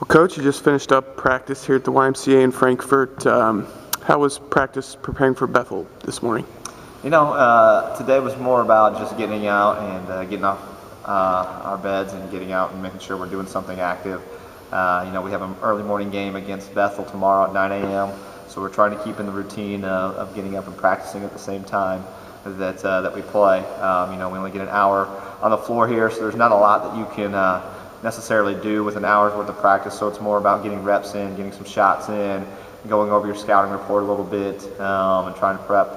Well, Coach, you just finished up practice here at the YMCA in Frankfort. How was practice preparing for Bethel this morning? You know, today was more about just getting out and getting off our beds and getting out and making sure we're doing something active. You know, we have an early morning game against Bethel tomorrow at 9 a.m., so we're trying to keep in the routine of getting up and practicing at the same time that we play. You know, we only get an hour on the floor here, so there's not a lot that you can necessarily do with an hour's worth of practice, so it's more about getting reps in, getting some shots in, going over your scouting report a little bit, and trying to prep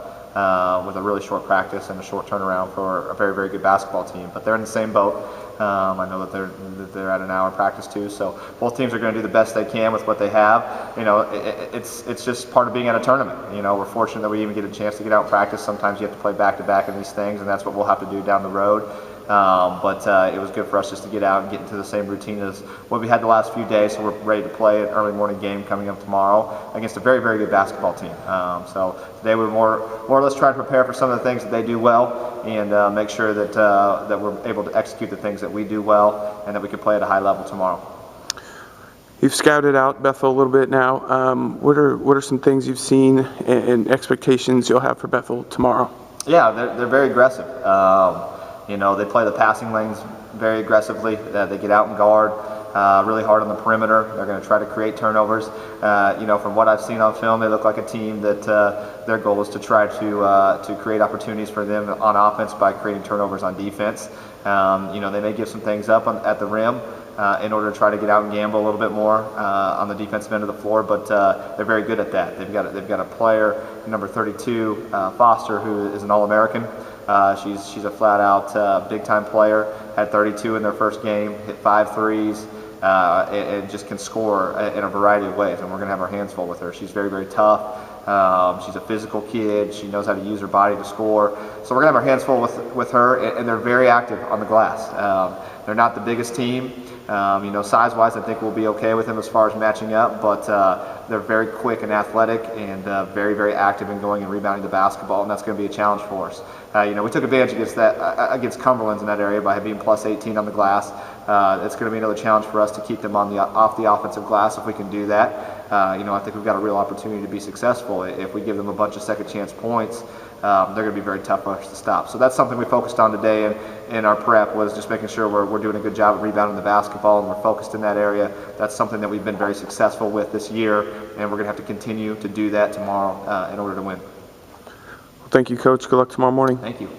with a really short practice and a short turnaround for a very, very good basketball team. But they're in the same boat. I know that they're at an hour practice too, so both teams are going to do the best they can with what they have. You know, it's just part of being at a tournament. You know, we're fortunate that we even get a chance to get out and practice. Sometimes you have to play back-to-back in these things, and that's what we'll have to do down the road. But it was good for us just to get out and get into the same routine as what we had the last few days, so we're ready to play an early morning game coming up tomorrow against a very, very good basketball team. So today we're more or less trying to prepare for some of the things that they do well and make sure that we're able to execute the things that we do well and that we can play at a high level tomorrow. You've scouted out Bethel a little bit now. What are some things you've seen and expectations you'll have for Bethel tomorrow? Yeah, they're very aggressive. You know, they play the passing lanes very aggressively. They get out and guard really hard on the perimeter. They're going to try to create turnovers. You know, from what I've seen on film, they look like a team that their goal is to try to create opportunities for them on offense by creating turnovers on defense. You know, they may give some things up at the rim in order to try to get out and gamble a little bit more on the defensive end of the floor, but they're very good at that. They've got a player, number 32, Foster, who is an All-American. She's a flat-out big-time player. Had 32 in their first game, hit 5 threes, and just can score in a variety of ways. And we're going to have our hands full with her. She's very, very tough. She's a physical kid. She knows how to use her body to score. So we're going to have our hands full with her, and they're very active on the glass. They're not the biggest team. You know, size-wise, I think we'll be okay with them as far as matching up, but they're very quick and athletic and very, very active in going and rebounding the basketball, and that's going to be a challenge for us. You know, we took advantage against Cumberland's in that area by being plus 18 on the glass. It's going to be another challenge for us to keep them off the offensive glass if we can do that. You know, I think we've got a real opportunity to be successful. If we give them a bunch of second chance points, they're going to be very tough for us to stop. So that's something we focused on today in our prep, was just making sure we're doing a good job of rebounding the basketball, and we're focused in that area. That's something that we've been very successful with this year, and we're going to have to continue to do that tomorrow in order to win. Well, thank you, Coach. Good luck tomorrow morning. Thank you.